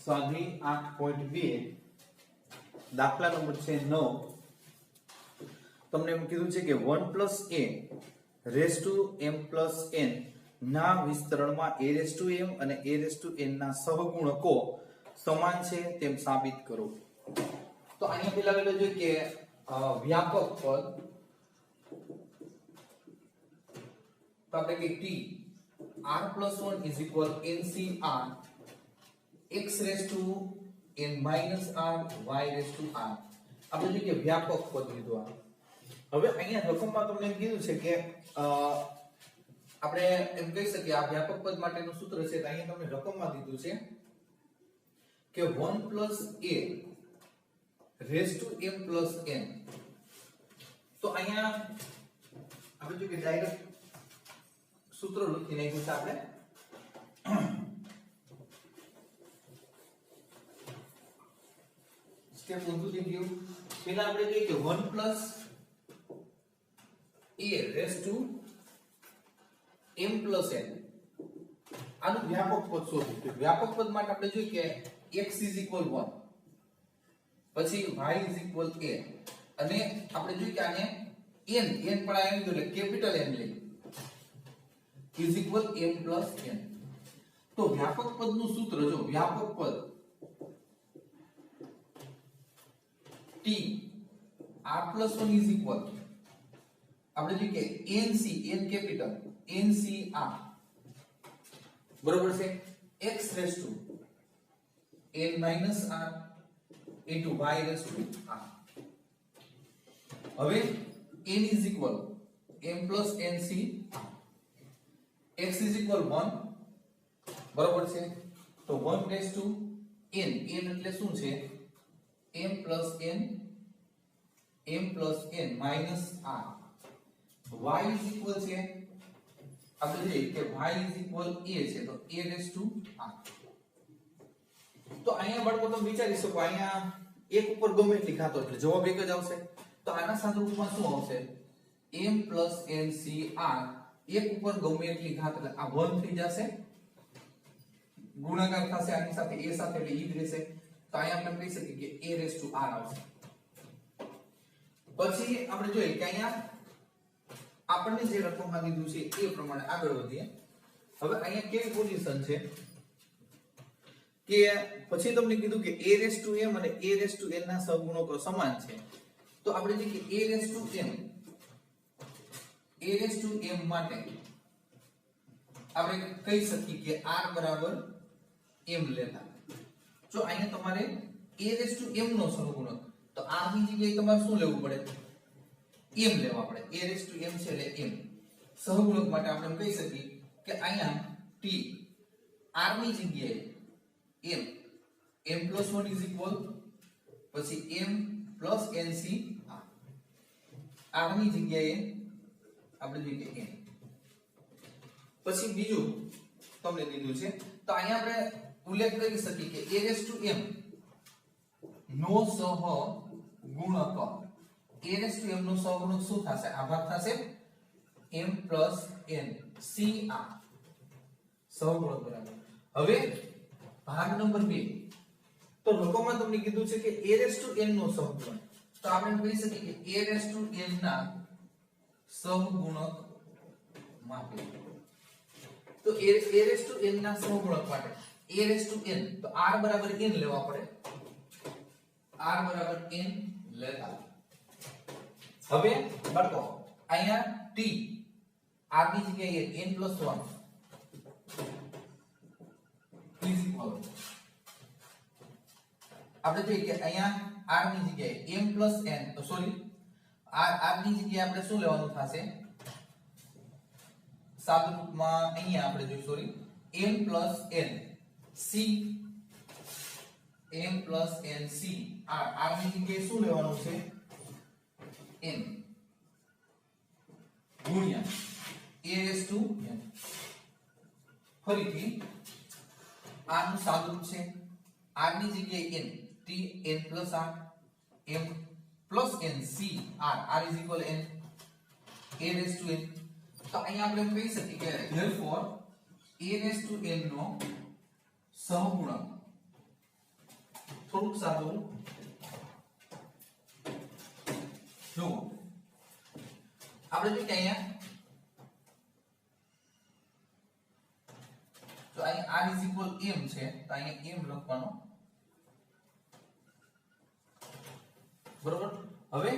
સ્વાધ્યાય 8.2 દાખલા નંબર છે 9 તમને એમ કીધું છે કે 1 + a raise to m + n ના વિસ્તરણમાં a રેઝ ટુ m અને a રેઝ ટુ n ના સહગુણકો સમાન છે તેમ સાબિત કરો. તો અહીંયા પેલા વેલો જોઈએ કે વ્યાપક પદ તો આપણે કે t r + 1 = ncr x raise to n - r y raise to r આપણે જોઈએ કે વ્યાપક પદ લીધું. હવે અહીંયા રકમમાં તમને એમ કીધું છે કે આપણે એમ કહી શકીએ આ વ્યાપક પદ માટેનું સૂત્ર છે. તો અહીંયા તમને રકમમાં દીધું છે કે 1 + a raise to m + n. તો અહીંયા આપણે જો કે ડાયરેક્ટ સૂત્ર લખી નાખ્યું છે આપણે. સ્ટેપ 1 થી ગયું. પહેલા આપણે જોઈએ કે 1 + a raise to m + n આનું વ્યાપક પદ શોધવું. તો વ્યાપક પદ માટે આપણે જોઈએ કે x = 1 પછી y = a અને આપણે જોઈએ કે આને n પણ આવી ગયું એટલે કેપિટલ N લઈ = m + n. તો વ્યાપક પદનું સૂત્ર જો વ્યાપક પદ t r + 1 આપણે જોઈએ કે nc n કેપિટલ ncr બરોબર છે x raise to n - r into y raised to r. હવે n = m plus nc x = 1 બરોબર છે. તો 1 raised to n એટલે શું છે m plus n minus r. y = છે આપણે જોઈએ કે y = a છે તો a raised to r. તો અહીંયા બાળકો તમે વિચારી શકો અહીંયા એક ઉપર ગમે એટલી ઘાતો એટલે જવાબ એક જ આવશે. તો આના સાદુરૂપમાં શું આવશે m + ncr એક ઉપર ગમે એટલી ઘાત એટલે આ 1 થઈ જશે ગુણાકાર થશે આની સાથે a સાથે એટલે ઈ જ રહેશે. તો અહીંયા આપણે કહી શકીએ કે a raised to r આવશે. પછી આપણે જોઈએ કે અહીંયા આપણને જે રકમમાં દીધું છે એ પ્રમાણે આગળ વધીએ. હવે અહીંયા કેવી પોઝિશન છે કે પછી તમને કીધું કે a રેઝ ટુ m અને a રેઝ ટુ n ના સહગુણકો સમાન છે. તો આપણે જે કે a રેઝ ટુ m માટે આપણે કહી શકીએ કે r બરાબર m લેતા. જો અહીંયા તમારે a રેઝ ટુ m નો સહગુણક તો r ની જગ્યાએ તમારે શું લેવું પડે m લેવા પડે. a રેઝ ટુ m છે એટલે m સહગુણક માટે આપણે કહી શકીએ કે અહીંયા t r ની જગ્યાએ m + 1 = પછી m + nc r ની જગ્યાએ આપણે જોઈએ કે m. પછી બીજું તમને દીધું છે તો અહીંયા આપણે ઉલ્લેખ કરી શકીએ કે a રેઝ ટુ m નો સહગુણક a રેઝ ટુ m નો સહગુણક શું થશે આ ભાગ થશે m + n cr સહગુણક બરાબર. હવે ભાગ નંબર 2 તો રકમમાં તમને કીધું છે કે a રેઝ ટુ n નો સહગુણક. તો આપણે કહી શકીએ કે a રેઝ ટુ n ના સહગુણક માટે તો a રેઝ ટુ n ના સહગુણક માટે a રેઝ ટુ n તો r બરાબર n લેવા પડે. r બરાબર n લેતા હવે બાળકો અહીંયા t r ની જગ્યાએ n + 1 આપણે જોઈએ કે અહીંયા r ની જગ્યાએ m + n તો સોરી r ની જગ્યાએ આપણે શું લેવાનું થશે સાદુરૂપમાં અહીંયા આપણે જોઈએ sorry m + n c r ની જગ્યાએ શું લેવાનું છે n ગુણ્યા a રેઝ ટુ n. ફરીથી r નું સાદુરૂપ છે r ની જગ્યાએ n t n + r m + n c r r = n a raise to n. તો અહીંયા આપણે કહી શકીએ કે therefore a raise to n નો સહગુણક થોડુંક સાદું જો આપણે જો કે અહીંયા તો અહીંયા r m છે તો અહીંયા m લખવાનો બરોબર હવે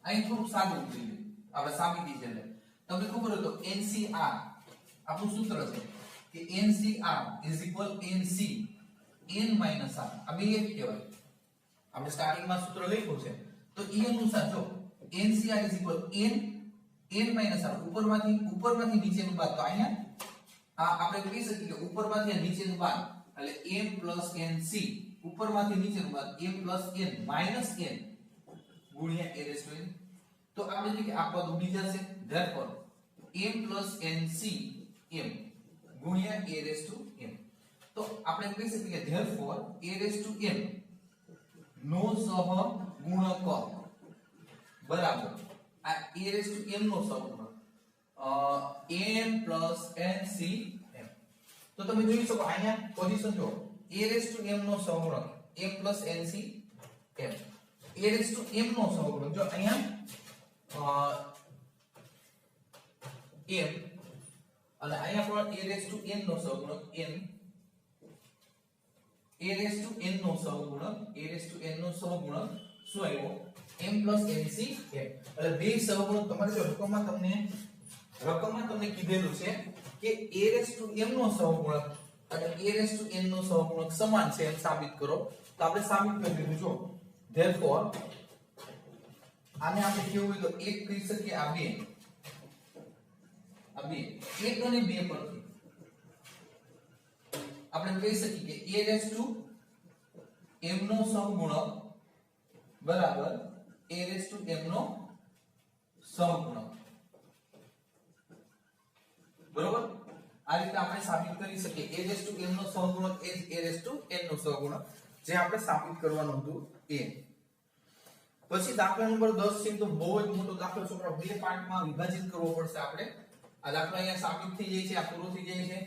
અહીં થોડું સાદું કરી દે આપણે સાબિતી છે એટલે તમને ખબર હોય તો NCR આપણું સૂત્ર છે કે NCR NC n - r આ બે એક કહેવાય આપણે સ્ટાર્ટિંગ માં સૂત્ર લખ્યું છે તો એ અનુસાર જો NCR n r ઉપરમાંથી નીચેનું બાદ તો અહીંયા આ આપણે કહી શકીએ કે ઉપરમાંથી નીચેનું બાદ એટલે m + nc ઉપરમાંથી નીચેનું બાદ m + n n ગુણ્યા a n તો આપણે કે આ પદ ઉડી જશે therefore m + nc m ગુણ્યા a m તો આપણે કહી શકીએ કે therefore a m નો સહગુણક બરાબર આ a m નો સહગુણક m + nc m તો તમે જોઈ શકો અહીંયા પોઝિશન જો a m નો સહગુણક m + nc m a m નો સહગુણક જો અહીંયા m અને અહીંયા પણ a n નો સહગુણક n a n નો સહગુણક શું આવ્યો m + nc m એટલે બે સહગુણક તમારે જો રકમમાં તમને કીધેલું છે કે a m નો સહગુણક અને a n નો સહગુણક સમાન છે એમ સાબિત કરો તો આપણે સાબિત કરી દીધું જો therefore આને આપણે કેવું હોય તો એક કહી શકીએ આ બે એક અને બે પરથી આપણે કહી શકીએ કે a m નો સહગુણક બરાબર a m નો સહગુણક બરોબર આ રીતે આપણે સાબિત કરી શકીએ a m નો સહગુણક એ a n નો સહગુણક જે આપણે સાબિત કરવાનું હતું એ પછી દાખલા નંબર 10 છે તો બહુ જ મોટો દાખલો છોકરા બે પાર્ટમાં વિભાજિત કરવો પડશે આપણે આ દાખલો અહીંયા સાબિત થઈ જાય છે આ પૂરો થઈ જાય છે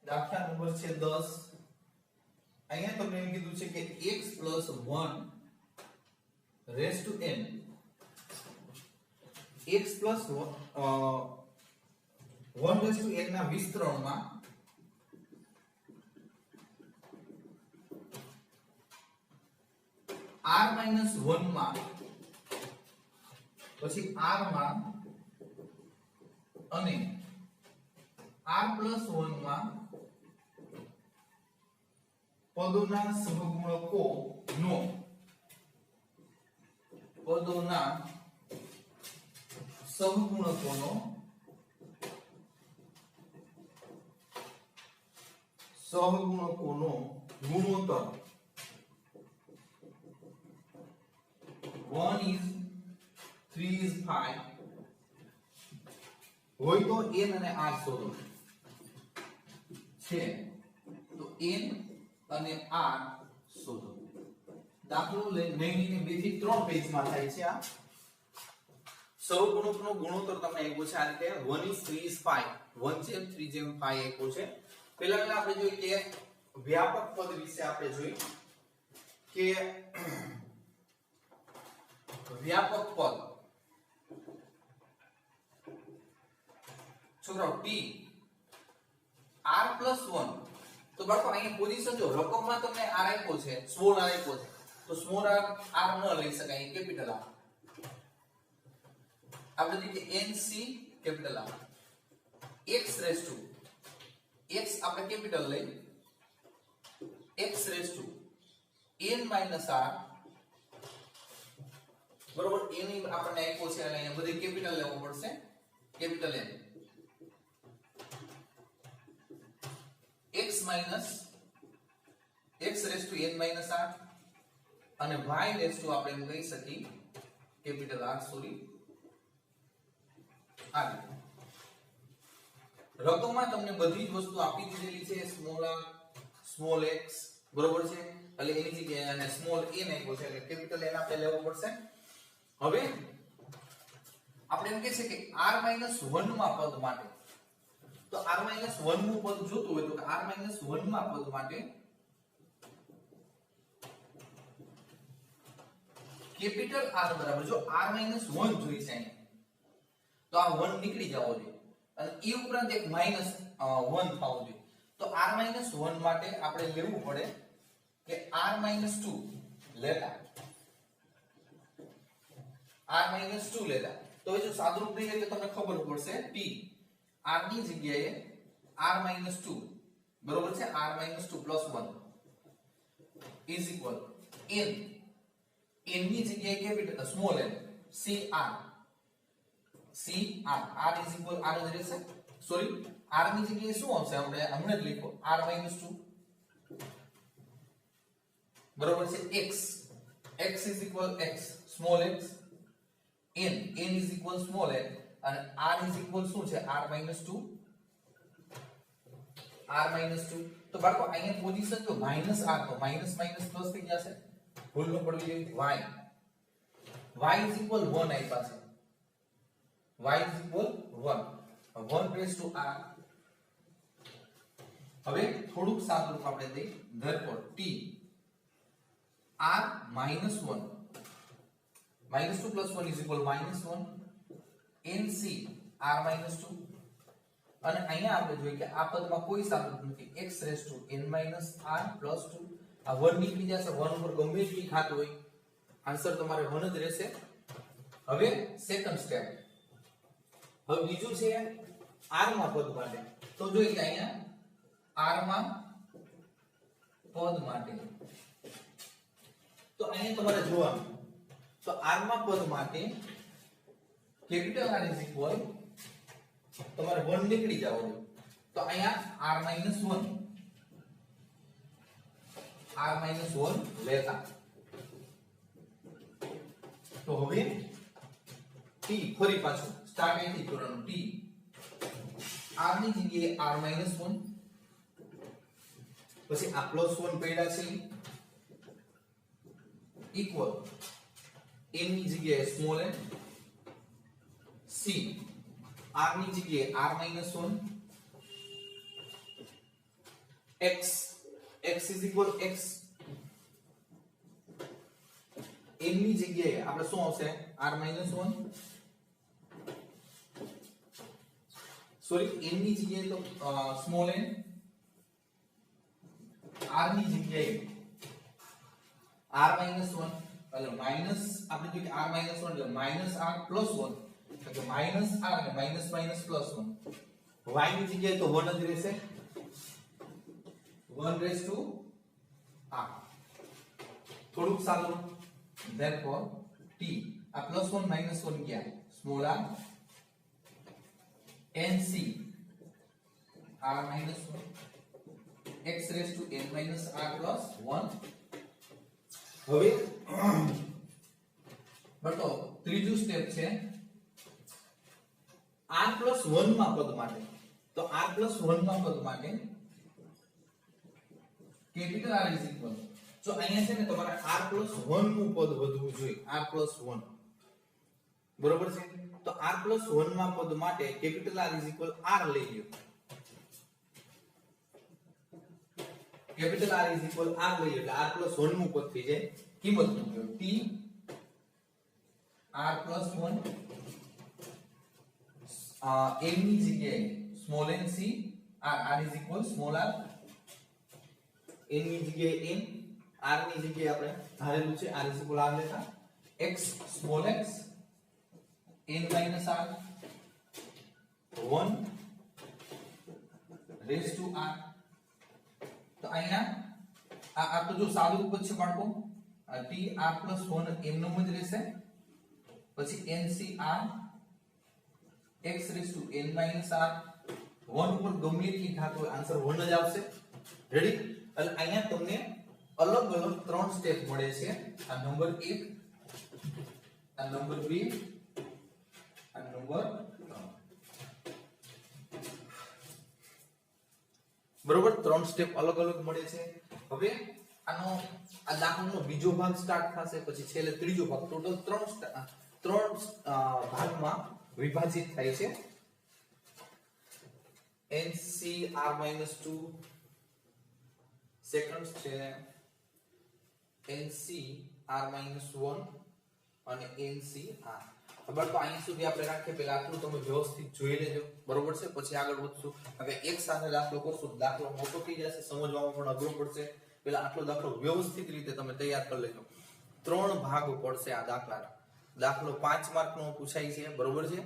દાખલા નંબર છે 10 અહીંયા તમને એમ કીધું છે કે x + 1 raise to n x + 1 raise to n ના વિસ્તરણમાં r - 1 માં પછી r માં અને r + 1 માં પદોના સહગુણકોનો ગુણોત્તર 1:3:5 હોય તો n અને r શોધો છે તો n અને r શોધો દાખલો લઈને 2 થી 3 પેજમાં થાય છે આ સહગુણકનો ગુણોત્તર તમને આપ્યો છે આ રીતે 1:3:5 1/3/5 આપ્યો છે પહેલા આપણે જોઈએ કે વ્યાપક પદ વિશે આપણે જોઈએ કે વ્યાપક પદ છોકરાઓ t r + 1 તો બાળકો અહીંયા પોઝિશન જો રકમમાં તમને r આપ્યો છે સ્મોલ r આપ્યો છે તો સ્મોલ r ન લઈ શકાય કેપિટલ r આપણે કે nc capital r x raise to x આપણે કેપિટલ લઈ x raise to n - r બરોબર n આપણને આપ્યો છે અને અહીંયા બધી કેપિટલ લેવો પડશે capital n x raise to n - r અને y રેઝ ટુ આપણે એમ કહી શકીએ કેપિટલ R સોરી આ રકમમાં તમને બધી જ વસ્તુ આપી દીધેલી છે, સ્મોલ r સ્મોલ x બરોબર છે, એટલે એની જગ્યાએ અને સ્મોલ a નાખ્યો છે એટલે કેપિટલ n આપણે લેવો પડશે. હવે આપણે એમ કહે છે કે r-1 માં પદ માટે, તો r-1 નું પદ જોતું હોય તો કે r-1 માં પદ માટે કેપિટલ R બરાબર, જો r-1 જોઈ છે તો આ 1 નીકળી જવો જોઈએ અને એ ઉપરાંત એક -1 થવું જોઈએ. તો r-1 માટે આપણે લેવું પડે કે r-2 લેતા r-2 લેતા તો જો સાદુરૂપ લઈએ તો તમને ખબર પડશે t r ની જગ્યાએ r-2 બરોબર છે, r-2 + 1 is equal n ની જગ્યાએ capital small n cr r is equal r જ રહેશે, સોરી r ની જગ્યાએ શું આવશે, આપણે હમણાં જ લખો r-2 બરોબર છે, x is equal x small x, n is equal small n અને r is equal શું છે r-2 તો બાળકો અહીંયા પોઝિશન તો -r તો માઈનસ માઈનસ પ્લસ થઈ જશે, ભૂલ ન પડવી જોઈએ. y is equal 1 આપ્યા છે, y is equal 1 raised to r. હવે થોડુંક સાદુરૂપ આપણે દઈએ, therefore t r -2 + 1 is equal -1 nc r-2 અને અહીંયા આપણે જોઈએ કે આ પદમાં કોઈ સાદુરૂપ નથી, x raised to n - r + 2 આ 1 નીકળી જશે, 1 ઉપર ગમે એટલી ઘાત હોય આન્સર તમારે 1 જ રહેશે. હવે સેકન્ડ સ્ટેપ, હવે બીજું છે r માં પદ માટે, તો જોઈએ કે અહીંયા r માં પદ માટે તો અહીંયા તમારે જોવાનું, તો r માં પદ માટે કેપિટલ R is equal તમારે 1 નીકળી જાવ તો અહીંયા r-1 લેતા, તો હવે t ફરી પાછું સ્ટાર્ટ અહીંથી કરવાનું, t r ની જગ્યાએ r-1 પછી આ +1 પડ્યા છે ઇક્વલ n ની જગ્યાએ સ્મોલ n c r ની જગ્યાએ r-1 x is equal x n ની જગ્યાએ આપણે શું આવશે r-1 સોરી n ની જગ્યાએ તો સ્મોલ n, r ની જગ્યાએ r-1 એટલે માઈનસ આપણે જોઈએ r-1 એટલે -r + 1 એટલે -r અને માઈનસ માઈનસ +1, y ની જગ્યાએ તો 1 જ રહેશે, 1 raised to r. થોડુંક સાદું, therefore t આ +1 -1 ગયા small r nc r-1 x raised to n - r + 1. હવે બતો ત્રીજું સ્ટેપ છે r+1 માં પદ માટે, તો r+1 માં પદ માટે કેપિટલ R is equal, જો અહીંયા છે ને તમારે r+1 નું પદ વધવું જોઈએ, r+1 બરોબર છે, તો r+1 માં પદ માટે capital R is equal r લઈ લ્યો, capital R is equal r લઈ એટલે r+1 નું પદ થઈ જાય, કિંમત મૂક્યો t r+1 n ની જગ્યાએ small n c r is equal small r, n ની જગ્યાએ n, r ની જગ્યાએ આપણે ધારેલું છે r is equal r લેતા, x small x n - r 1 raised to r. તો અહીંયા આ તો જો સાદું રૂપ છે બાળકો, t r+1 m નું જ રહેશે, પછી nc r x raised to n - r 1 ઉપર ગમે એટલી ઘાત હોય આન્સર 1 જ આવશે. રેડી? એટલે અહીંયા તમને અલગ અલગ 3 સ્ટેપ મળે છે, આ નંબર 1, આ નંબર 2, આ નંબર 3. ત્રણ સ્ટેપ અલગ અલગ મળે છે. હવે આનો આ દાખલાનો બીજો ભાગ સ્ટાર્ટ થશે, પછી છેલ્લે ત્રીજો ભાગ. ટોટલ ત્રણ ભાગમાં વિભાજિત થાય છે. NCR-2 સેકન્ડ્સ છે, NCR-1 અને NCR. બરાબર, તો અહીં સુધી આપણે રાખીએ. પેલા આટલું તમે વ્યવસ્થિત જોઈ લેજો, બરોબર છે, પછી આગળ વધશું. હવે એક સાથે દાખલો કરશું, દાખલો મોટો થઈ જશે, સમજવામાં પણ અઘરો પડશે. પેલા આટલો દાખલો વ્યવસ્થિત રીતે તમે તૈયાર કરી લેજો. ત્રણ ભાગ પડશે આ દાખલાના. દાખલો 5 માર્કનો પૂછાય છે, બરોબર છે.